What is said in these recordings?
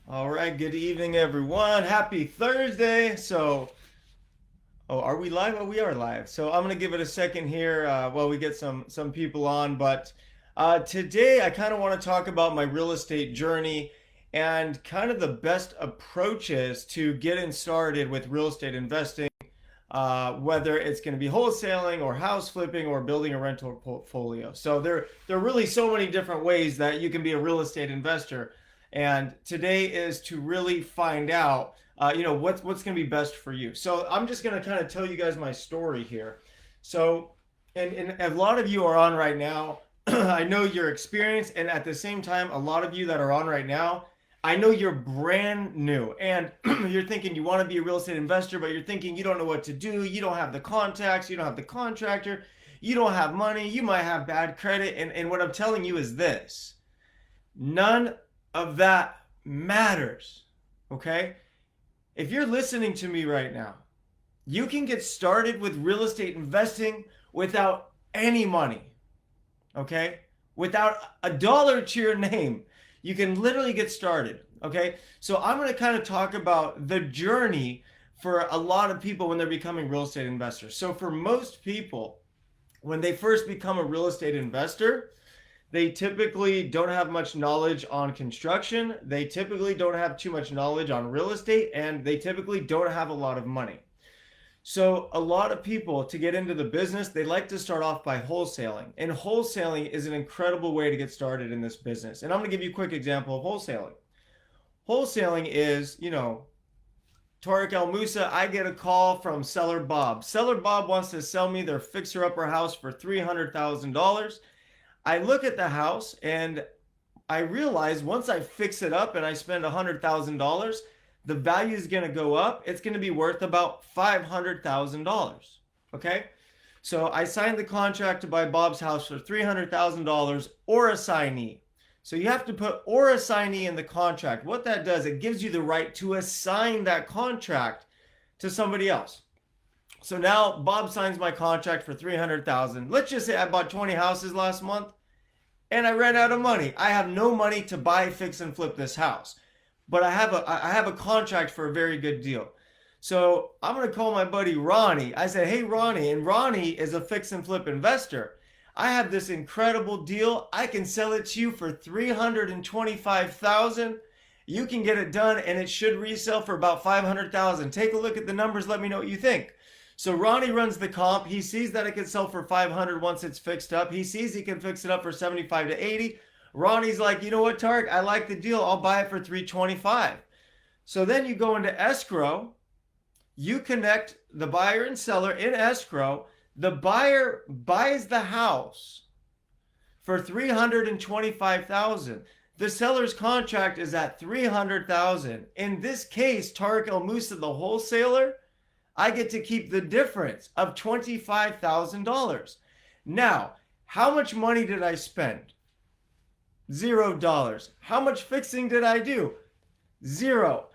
All right, good evening, everyone. Happy Thursday. Are we live? Oh, we are live. So I'm gonna give it a second here while we get some people on. But today I kind of want to talk about my real estate journey and kind of the best approaches to getting started with real estate investing. Whether it's going to be wholesaling or house flipping or building a rental portfolio. So there are really so many different ways that you can be a real estate investor. And today is to really find out, what's going to be best for you. So I'm just going to kind of tell you guys my story here. So, and a lot of you are on right now. I know your experience, and at the same time, a lot of you that are on right now, I know you're brand new and you're thinking you want to be a real estate investor, but you're thinking you don't know what to do. You don't have the contacts, you don't have the contractor, you don't have money, you might have bad credit. And what I'm telling you is this: none of that matters. Okay? If you're listening to me right now, you can get started with real estate investing without any money. Okay? Without a dollar to your name. You can literally get started. Okay. So I'm going to kind of talk about the journey for a lot of people when they're becoming real estate investors. So for most people, when they first become a real estate investor, they typically don't have much knowledge on construction. They typically don't have too much knowledge on real estate, and they typically don't have a lot of money. So a lot of people, to get into the business, they like to start off by wholesaling. And wholesaling is an incredible way to get started in this business. And I'm going to give you a quick example of wholesaling. Wholesaling is, Tariq El Musa, I get a call from seller Bob. Seller Bob wants to sell me their fixer-upper house for $300,000. I look at the house and I realize once I fix it up and I spend $100,000, the value is going to go up. It's going to be worth about $500,000. Okay. So I signed the contract to buy Bob's house for $300,000 or assignee. So you have to put or assignee in the contract. What that does, it gives you the right to assign that contract to somebody else. So now Bob signs my contract for $300,000. Let's just say I bought 20 houses last month and I ran out of money. I have no money to buy, fix, and flip this house. But I have a contract for a very good deal. So I'm going to call my buddy Ronnie. I said, hey, Ronnie. And Ronnie is a fix and flip investor. I have this incredible deal. I can sell it to you for $325,000. You can get it done and it should resell for about $500,000. Take a look at the numbers. Let me know what you think. So Ronnie runs the comp. He sees that it can sell for $500 once it's fixed up. He sees he can fix it up for $75 to $80. Ronnie's like, you know what, Tarek? I like the deal. I'll buy it for $325. So then you go into escrow. You connect the buyer and seller in escrow. The buyer buys the house for $325,000. The seller's contract is at $300,000. In this case, Tarek El Musa, the wholesaler, I get to keep the difference of $25,000. Now, how much money did I spend? $0. How much fixing did I do? Zero.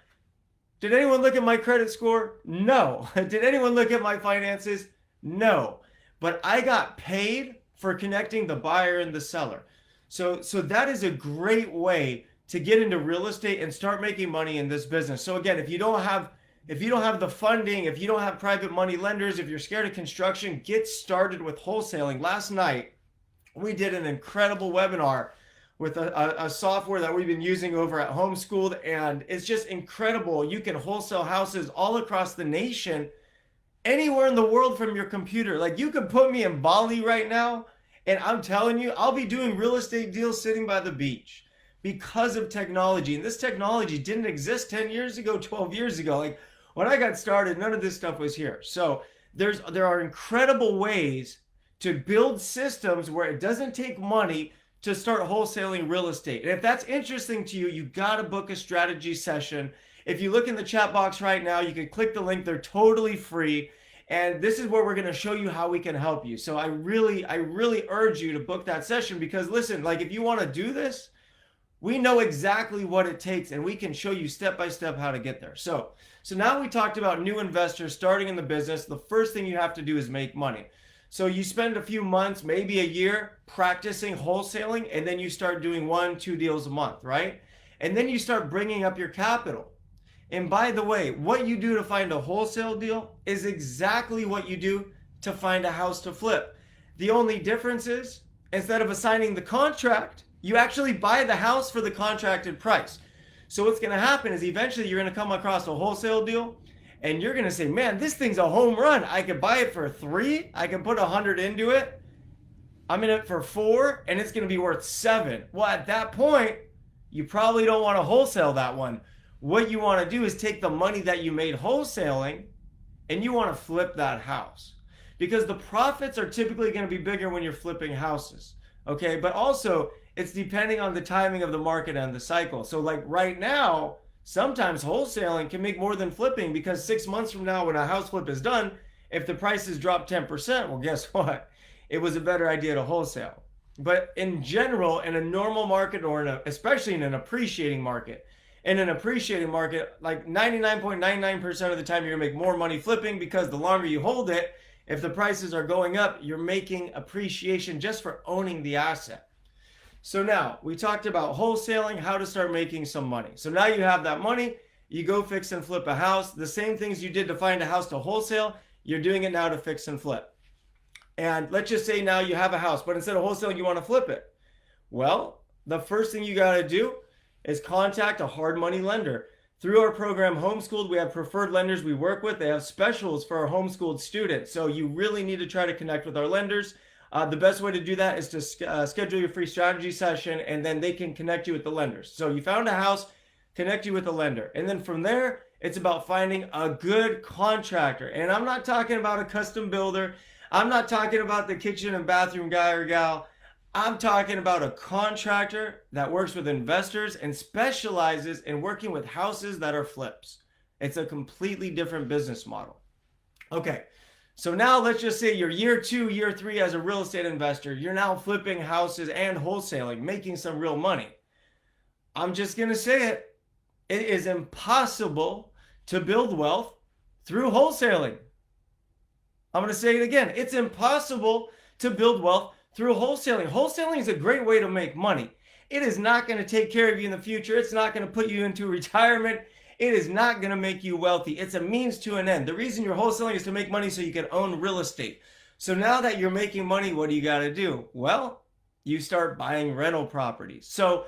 Did anyone look at my credit score? No. Did anyone look at my finances? No. But I got paid for connecting the buyer and the seller. So that is a great way to get into real estate and start making money in this business. So again, if you don't have the funding, if you don't have private money lenders, if you're scared of construction, get started with wholesaling. Last night, we did an incredible webinar with a software that we've been using over at Homeschooled, and it's just incredible. You can wholesale houses all across the nation, anywhere in the world from your computer. Like, you could put me in Bali right now, and I'm telling you, I'll be doing real estate deals sitting by the beach because of technology. And this technology didn't exist 10 years ago, 12 years ago. Like, when I got started, none of this stuff was here. So there are incredible ways to build systems where it doesn't take money to start wholesaling real estate. And if that's interesting to you, you got to book a strategy session. If you look in the chat box right now, you can click the link. They're totally free. And this is where we're going to show you how we can help you. So I really urge you to book that session, because listen, like, if you want to do this, we know exactly what it takes and we can show you step by step how to get there. So now we talked about new investors starting in the business. The first thing you have to do is make money. So you spend a few months, maybe a year, practicing wholesaling, and then you start doing 1-2 deals a month, right? And then you start bringing up your capital. And by the way, what you do to find a wholesale deal is exactly what you do to find a house to flip. The only difference is instead of assigning the contract, you actually buy the house for the contracted price. So what's going to happen is eventually you're going to come across a wholesale deal and you're going to say, man, this thing's a home run. I could buy it for 3. I can put 100 into it. I'm in it for 4 and it's going to be worth 7. Well, at that point, you probably don't want to wholesale that one. What you want to do is take the money that you made wholesaling and you want to flip that house, because the profits are typically going to be bigger when you're flipping houses. Okay, but also it's depending on the timing of the market and the cycle. So like right now, sometimes wholesaling can make more than flipping, because 6 months from now when a house flip is done, if the prices drop 10%, well, guess what? It was a better idea to wholesale. But in general, in a normal market, or especially in an appreciating market, like 99.99% of the time, you're gonna make more money flipping, because the longer you hold it, if the prices are going up, you're making appreciation just for owning the asset. So now we talked about wholesaling, how to start making some money. So now you have that money, you go fix and flip a house. The same things you did to find a house to wholesale, you're doing it now to fix and flip. And let's just say now you have a house, but instead of wholesaling, you want to flip it. Well, the first thing you got to do is contact a hard money lender. Through our program Homeschooled, we have preferred lenders we work with. They have specials for our homeschooled students. So you really need to try to connect with our lenders. The best way to do that is to schedule your free strategy session, and then they can connect you with the lenders. So you found a house, connect you with a lender. And then from there, it's about finding a good contractor. And I'm not talking about a custom builder. I'm not talking about the kitchen and bathroom guy or gal. I'm talking about a contractor that works with investors and specializes in working with houses that are flips. It's a completely different business model. Okay, so now let's just say you're year 2, year 3 as a real estate investor. You're now flipping houses and wholesaling, making some real money. I'm just going to say it. It is impossible to build wealth through wholesaling. I'm going to say it again. It's impossible to build wealth through wholesaling. Wholesaling is a great way to make money. It is not going to take care of you in the future. It's not going to put you into retirement. It is not going to make you wealthy. It's a means to an end. The reason you're wholesaling is to make money so you can own real estate. So now that you're making money, what do you got to do? Well, you start buying rental properties. So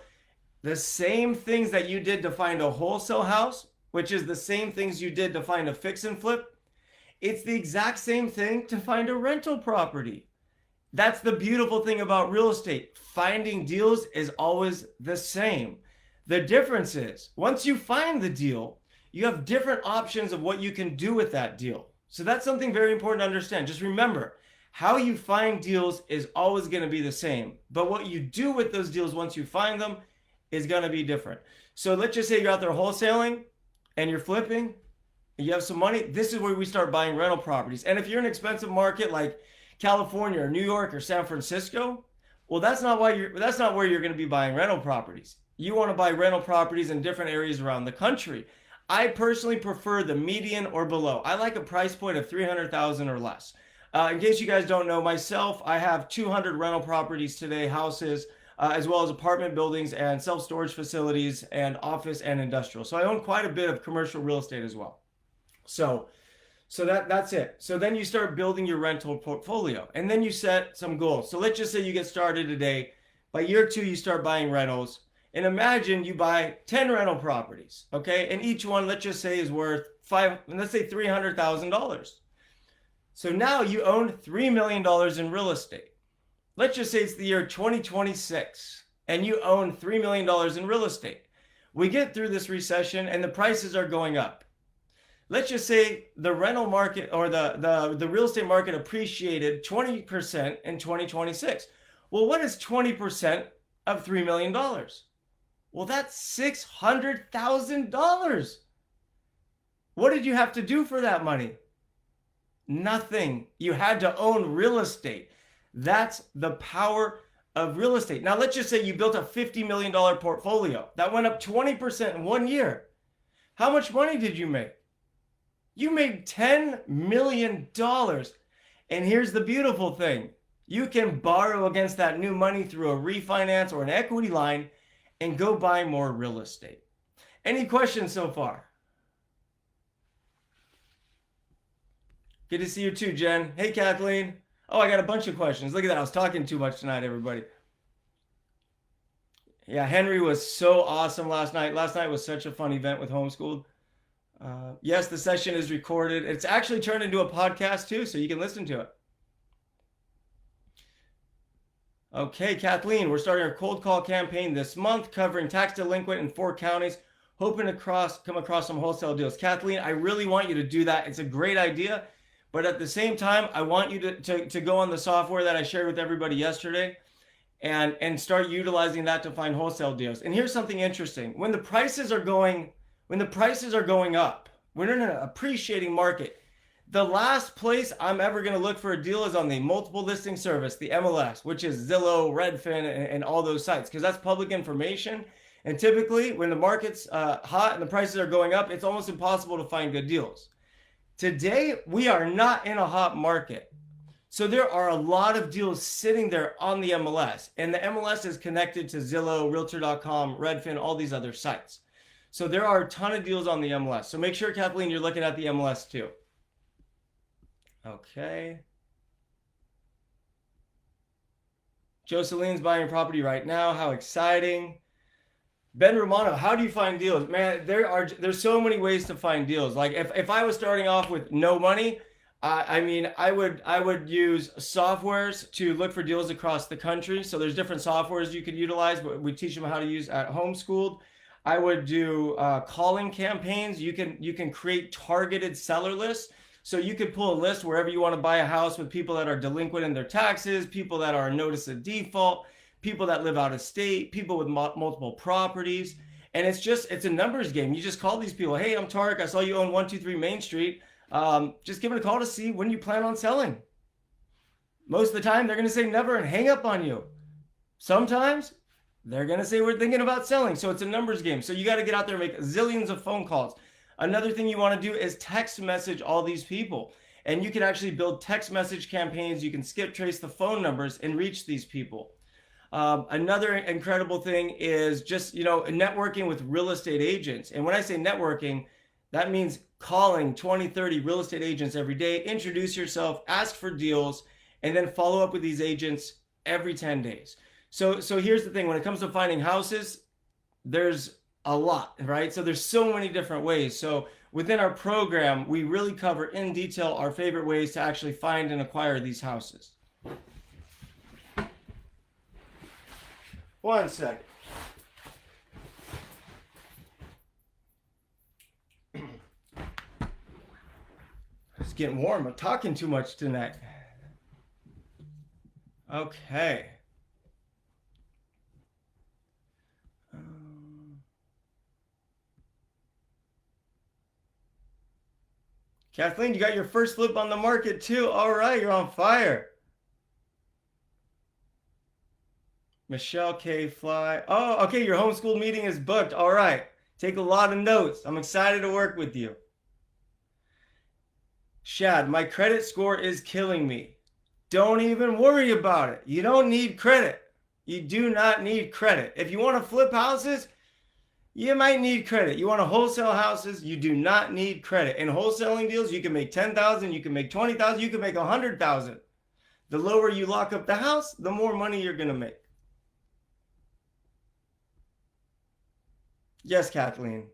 the same things that you did to find a wholesale house, which is the same things you did to find a fix and flip, it's the exact same thing to find a rental property. That's the beautiful thing about real estate. Finding deals is always the same. The difference is, once you find the deal, you have different options of what you can do with that deal. So that's something very important to understand. Just remember, how you find deals is always going to be the same. But what you do with those deals once you find them is going to be different. So let's just say you're out there wholesaling and you're flipping, and you have some money. This is where we start buying rental properties. And if you're in an expensive market like California or New York or San Francisco, well, that's not where you're going to be buying rental properties. You want to buy rental properties in different areas around the country. I personally prefer the median or below. I like a price point of $300,000 or less. In case you guys don't know, myself, I have 200 rental properties today, houses, as well as apartment buildings and self-storage facilities and office and industrial. So I own quite a bit of commercial real estate as well. So that's it. So then you start building your rental portfolio, and then you set some goals. So let's just say you get started today. By year 2, you start buying rentals. And imagine you buy 10 rental properties, okay? And each one, let's just say, is worth $300,000. So now you own $3 million in real estate. Let's just say it's the year 2026, and you own $3 million in real estate. We get through this recession, and the prices are going up. Let's just say the rental market or the real estate market appreciated 20% in 2026. Well, what is 20% of $3 million? Well, that's $600,000. What did you have to do for that money? Nothing. You had to own real estate. That's the power of real estate. Now, let's just say you built a $50 million portfolio. That went up 20% in 1 year. How much money did you make? You made $10 million. And here's the beautiful thing. You can borrow against that new money through a refinance or an equity line, and go buy more real estate. Any questions so far? Good to see you too, Jen. Hey, Kathleen. Oh, I got a bunch of questions. Look at that. I was talking too much tonight, everybody. Yeah, Henry was so awesome last night. Last night was such a fun event with Homeschooled. Yes, the session is recorded. It's actually turned into a podcast too, so you can listen to it. Okay, Kathleen, we're starting our cold call campaign this month, covering tax delinquent in 4 counties, hoping to come across some wholesale deals. Kathleen, I really want you to do that. It's a great idea, but at the same time, I want you to go on the software that I shared with everybody yesterday and start utilizing that to find wholesale deals. And here's something interesting. When the prices are going up, we're in an appreciating market. The last place I'm ever going to look for a deal is on the multiple listing service, the MLS, which is Zillow, Redfin, and all those sites, because that's public information. And typically, when the market's hot and the prices are going up, it's almost impossible to find good deals. Today, we are not in a hot market. So there are a lot of deals sitting there on the MLS, and the MLS is connected to Zillow, Realtor.com, Redfin, all these other sites. So there are a ton of deals on the MLS. So make sure, Kathleen, you're looking at the MLS too. Okay. Joseline's buying property right now. How exciting. Ben Romano, how do you find deals? Man, there's so many ways to find deals. Like if I was starting off with no money, I would use softwares to look for deals across the country. So there's different softwares you could utilize, but we teach them how to use at Homeschooled. I would do calling campaigns. You can create targeted seller lists. So you could pull a list wherever you want to buy a house with people that are delinquent in their taxes, people that are notice of default, people that live out of state, people with multiple properties. And it's a numbers game. You just call these people. Hey, I'm Tarek. I saw you own 123 Main Street. Just give it a call to see when you plan on selling. Most of the time, they're going to say never and hang up on you. Sometimes they're going to say we're thinking about selling. So it's a numbers game. So you got to get out there and make zillions of phone calls. Another thing you want to do is text message all these people. And you can actually build text message campaigns. You can skip trace the phone numbers and reach these people. Another incredible thing is just, networking with real estate agents. And when I say networking, that means calling 20, 30 real estate agents every day, introduce yourself, ask for deals, and then follow up with these agents every 10 days. So here's the thing. When it comes to finding houses, there's a lot, right? So there's so many different ways. So within our program, we really cover in detail our favorite ways to actually find and acquire these houses. One second. It's getting warm. I'm talking too much tonight. Okay. Kathleen, you got your first flip on the market too. All right, you're on fire. Michelle K. Fly. Oh, okay, your homeschool meeting is booked. All right. Take a lot of notes. I'm excited to work with you. Shad, my credit score is killing me. Don't even worry about it. You don't need credit. You do not need credit. If you want to flip houses, you might need credit. You want to wholesale houses, you do not need credit. In wholesaling deals, you can make 10,000, you can make 20,000, you can make 100,000. The lower you lock up the house, the more money you're going to make. Yes, Kathleen.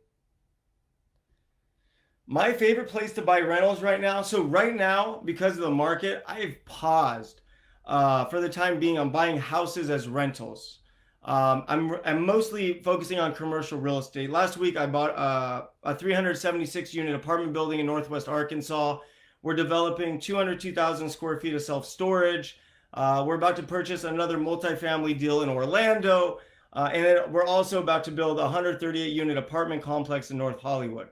My favorite place to buy rentals right now. So right now, because of the market, I've paused for the time being on buying houses as rentals. I'm mostly focusing on commercial real estate. Last week, I bought a 376 unit apartment building in Northwest Arkansas. We're developing 202,000 square feet of self-storage. We're about to purchase another multifamily deal in Orlando. And then we're also about to build a 138 unit apartment complex in North Hollywood.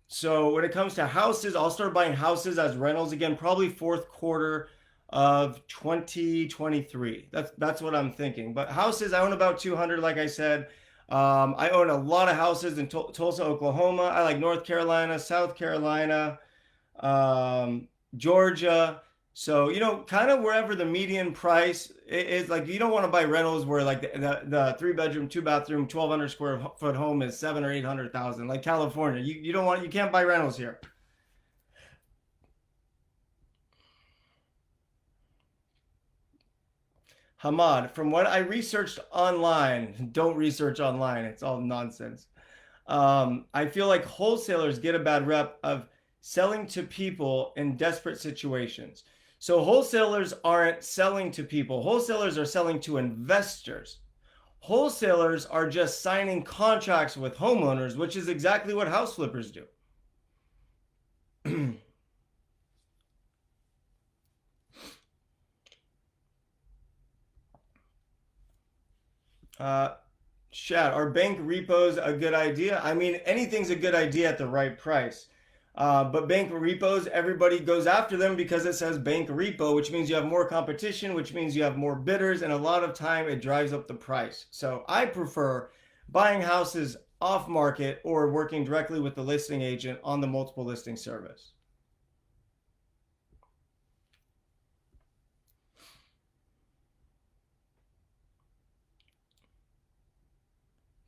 So when it comes to houses, I'll start buying houses as rentals again, probably fourth quarter of 2023. That's what I'm thinking. But houses, I own about 200, like I said. I own a lot of houses in Tulsa, Oklahoma. I like North Carolina, South Carolina, Georgia. So, kind of wherever the median price is, like you don't want to buy rentals where like the 3 bedroom, 2 bathroom, 1,200 square foot home is 7 or 800,000, like California. You don't want, you can't buy rentals here. Hamad, from what I researched online, don't research online. It's all nonsense. I feel like wholesalers get a bad rep of selling to people in desperate situations. So wholesalers aren't selling to people. Wholesalers are selling to investors. Wholesalers are just signing contracts with homeowners, which is exactly what house flippers do. uh, Shad, are bank repos a good idea? I mean, anything's a good idea at the right price. But bank repos, everybody goes after them because it says bank repo, which means you have more competition, which means you have more bidders, and a lot of time it drives up the price. So I prefer buying houses off market or working directly with the listing agent on the multiple listing service.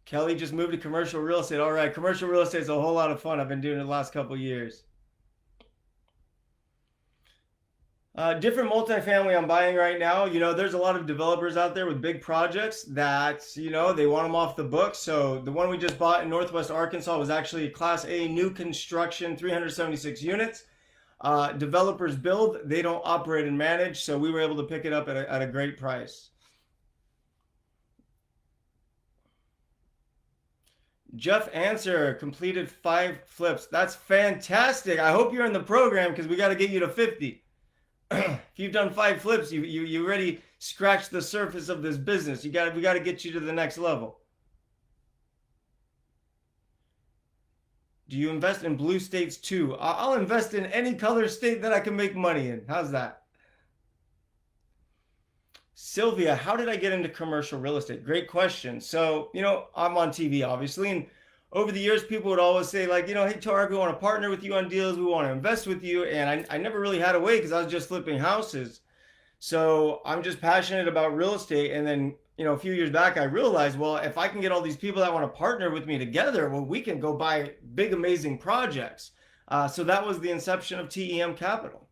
Kelly just moved to commercial real estate. All right, commercial real estate is a whole lot of fun. I've been doing it the last couple of years. Different multifamily I'm buying right now. There's a lot of developers out there with big projects that, they want them off the books. So the one we just bought in Northwest Arkansas was actually Class A new construction, 376 units. Developers build, they don't operate and manage. So we were able to pick it up at a great price. Jeff Answer completed 5 flips. That's fantastic. I hope you're in the program because we got to get you to 50. If you've done 5 flips, you already scratched the surface of this business. We got to get you to the next level. Do you invest in blue states too? I'll invest in any color state that I can make money in. How's that? Sylvia, how did I get into commercial real estate? Great question. So, I'm on TV, obviously, and over the years, people would always say, like, hey, Tarek, we want to partner with you on deals. We want to invest with you. And I never really had a way because I was just flipping houses. So I'm just passionate about real estate. And then, a few years back, I realized, well, if I can get all these people that want to partner with me together, well, we can go buy big, amazing projects. So that was the inception of TEM Capital.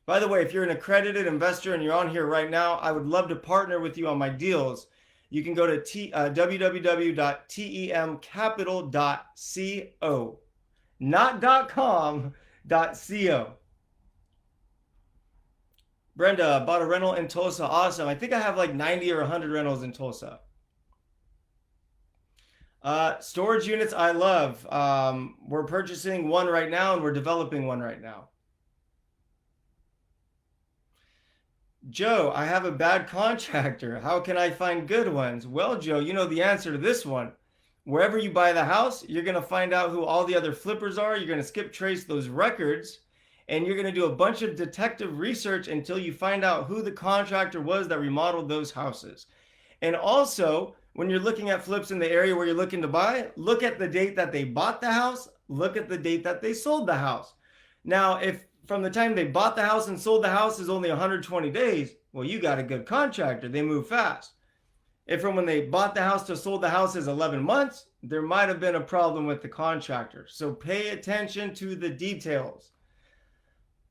By the way, if you're an accredited investor and you're on here right now, I would love to partner with you on my deals. You can go to www.temcapital.co, not .com, .co. Brenda, bought a rental in Tulsa. Awesome. I think I have like 90 or 100 rentals in Tulsa. Storage units I love. We're purchasing one right now and we're developing one right now. Joe, I have a bad contractor. How can I find good ones? Well, Joe, you know the answer to this one. Wherever you buy the house, you're going to find out who all the other flippers are. You're going to skip trace those records and you're going to do a bunch of detective research until you find out who the contractor was that remodeled those houses. And also, when you're looking at flips in the area where you're looking to buy, look at the date that they bought the house, look at the date that they sold the house. Now, if from the time they bought the house and sold the house is only 120 days, well, you got a good contractor. They move fast. If from when they bought the house to sold the house is 11 months, there might have been a problem with the contractor. So pay attention to the details.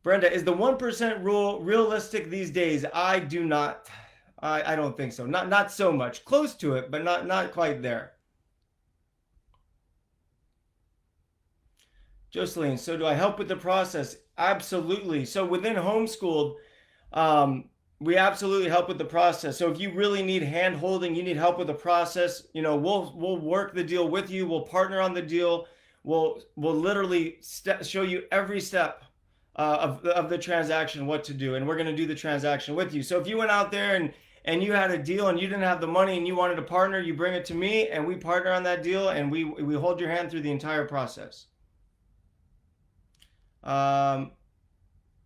Brenda, is the 1% rule realistic these days? I do not. I don't think so. Not so much. Close to it, but not quite there. Jocelyn, so do I help with the process? Absolutely. So within Homeschooled, we absolutely help with the process. So if you really need hand holding, you need help with the process, we'll work the deal with you. We'll partner on the deal. We'll literally show you every step of the transaction, what to do. And we're going to do the transaction with you. So if you went out there and you had a deal and you didn't have the money and you wanted to partner, you bring it to me and we partner on that deal and we hold your hand through the entire process.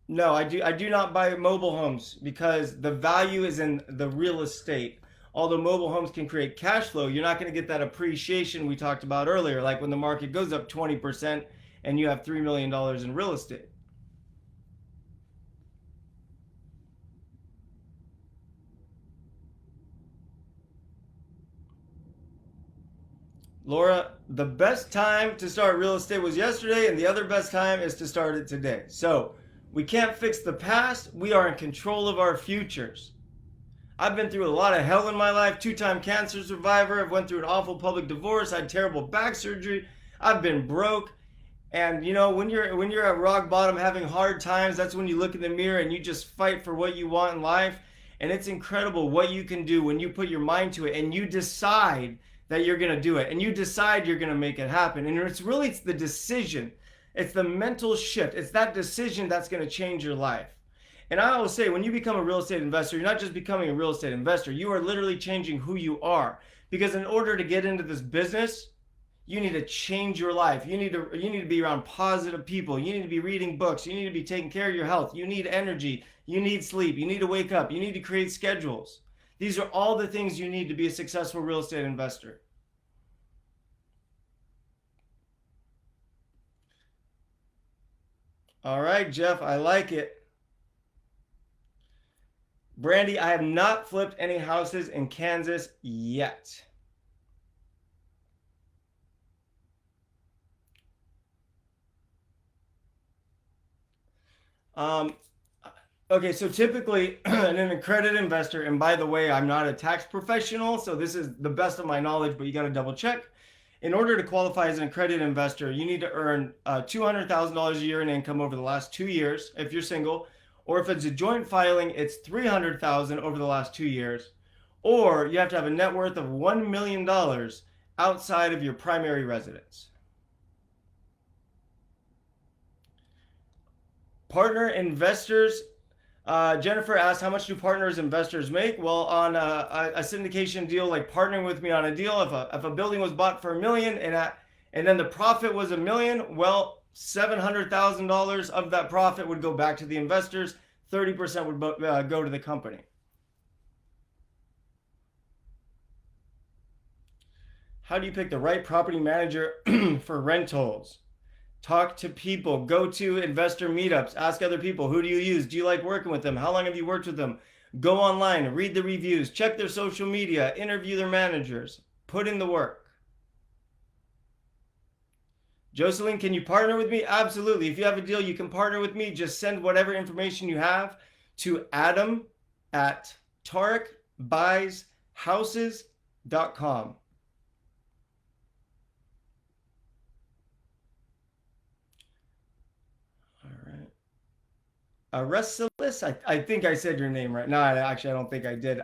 No, I do not buy mobile homes because the value is in the real estate. Although mobile homes can create cash flow, you're not going to get that appreciation we talked about earlier, like when the market goes up 20% and you have $3 million in real estate. Laura, the best time to start real estate was yesterday, and the other best time is to start it today. So we can't fix the past. We are in control of our futures. I've been through a lot of hell in my life. Two-time cancer survivor. I've went through an awful public divorce. I had terrible back surgery. I've been broke. And you know, when you're at rock bottom having hard times, that's when you look in the mirror and you just fight for what you want in life. And it's incredible what you can do when you put your mind to it and you decide that you're going to do it and you decide you're going to make it happen. And it's the decision. It's the mental shift. It's that decision that's going to change your life. And I always say, when you become a real estate investor, you're not just becoming a real estate investor, you are literally changing who you are. Because in order to get into this business, you need to change your life. You need to be around positive people. You need to be reading books. You need to be taking care of your health. You need energy. You need sleep. You need to wake up. You need to create schedules. These are all the things you need to be a successful real estate investor. All right, Jeff, I like it. Brandy, I have not flipped any houses in Kansas yet. Um, okay, so typically an accredited investor, and by the way, I'm not a tax professional, so this is the best of my knowledge, but you got to double check. In order to qualify as an accredited investor, you need to earn $200,000 a year in income over the last 2 years if you're single, or if it's a joint filing, it's $300,000 over the last 2 years, or you have to have a net worth of $1 million outside of your primary residence. Partner investors. Jennifer asked, how much do partners investors make? Well, on a syndication deal, like partnering with me on a deal, if a building was bought for $1 million and then the profit was $1 million, well, $700,000 of that profit would go back to the investors. 30% would go to the company. How do you pick the right property manager for rentals? Talk to people, go to investor meetups, ask other people, who do you use? Do you like working with them? How long have you worked with them? Go online, read the reviews, check their social media, interview their managers, put in the work. Jocelyn, can you partner with me? Absolutely. If you have a deal, you can partner with me. Just send whatever information you have to Adam at TarekBuysHouses.com. Restless, I think I said your name right. No, actually, I don't think I did.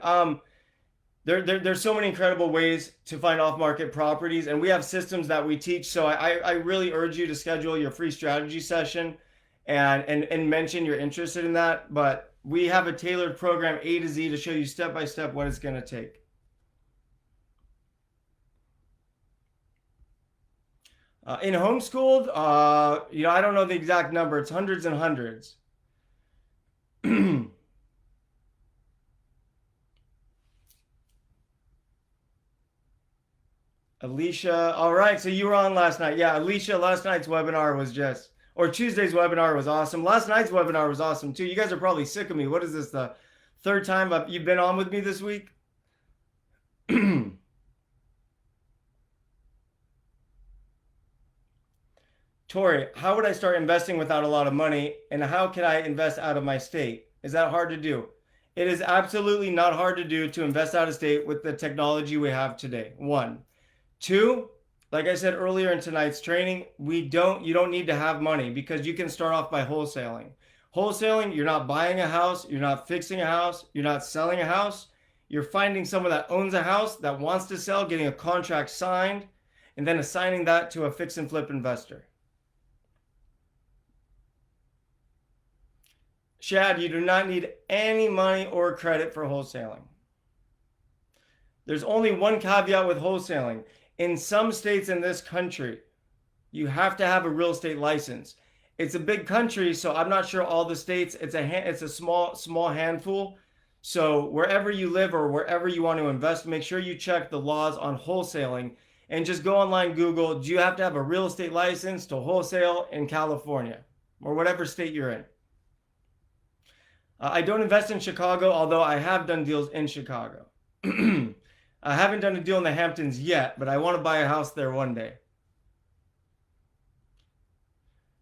There's so many incredible ways to find off-market properties, and we have systems that we teach. So I really urge you to schedule your free strategy session and mention you're interested in that. But we have a tailored program A to Z to show you step by step what it's going to take. In homeschooled, I don't know the exact number. It's hundreds and hundreds. Alicia, all right, so you were on last night. Yeah, Alicia, last night's webinar was just, or Tuesday's webinar was awesome. Last night's webinar was awesome too. You guys are probably sick of me. What is this, the third time you've been on with me this week? Tori, how would I start investing without a lot of money? And how can I invest out of my state? Is that hard to do? It is absolutely not hard to do to invest out of state with the technology we have today. One. Two, like I said earlier in tonight's training, you don't need to have money because you can start off by wholesaling. Wholesaling, you're not buying a house, you're not fixing a house, you're not selling a house. You're finding someone that owns a house that wants to sell, getting a contract signed, and then assigning that to a fix and flip investor. Shad, you do not need any money or credit for wholesaling. There's only one caveat with wholesaling. In some states in this country, you have to have a real estate license. It's a big country, so I'm not sure all the states. It's a small handful. So wherever you live or wherever you want to invest, make sure you check the laws on wholesaling and just go online, Google, do you have to have a real estate license to wholesale in California or whatever state you're in? I don't invest in Chicago, although I have done deals in Chicago. I haven't done a deal in the Hamptons yet, but I want to buy a house there one day.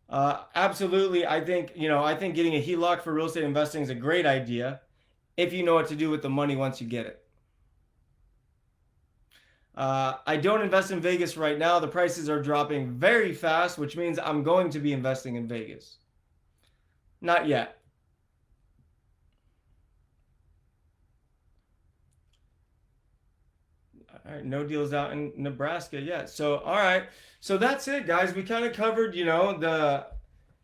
Absolutely. I think getting a HELOC for real estate investing is a great idea if you know what to do with the money once you get it. I don't invest in Vegas right now. The prices are dropping very fast, which means I'm going to be investing in Vegas. Not yet. All right, no deals out in Nebraska yet. So, all right. So that's it, guys. We kind of covered, the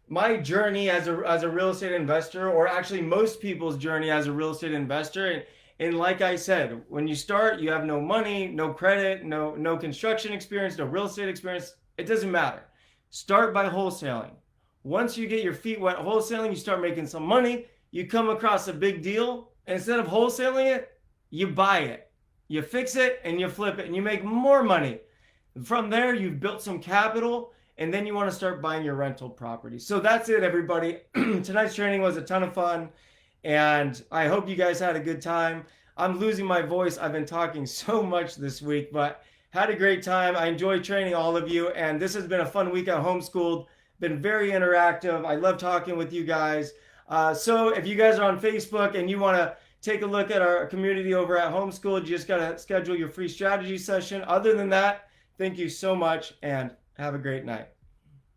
my journey as a real estate investor, or actually most people's journey as a real estate investor. And like I said, when you start, you have no money, no credit, no construction experience, no real estate experience. It doesn't matter. Start by wholesaling. Once you get your feet wet wholesaling, you start making some money. You come across a big deal. Instead of wholesaling it, you buy it. You fix it and you flip it and you make more money. From there, you've built some capital, and then you want to start buying your rental property. So that's it, everybody. Tonight's training was a ton of fun, and I hope you guys had a good time. I'm losing my voice. I've been talking so much this week, but had a great time. I enjoyed training all of you, and this has been a fun week at Homeschooled. Been very interactive. I love talking with you guys. So if you guys are on Facebook and you want to take a look at our community over at Homeschooled, you just got to schedule your free strategy session. Other than that, thank you so much, and have a great night.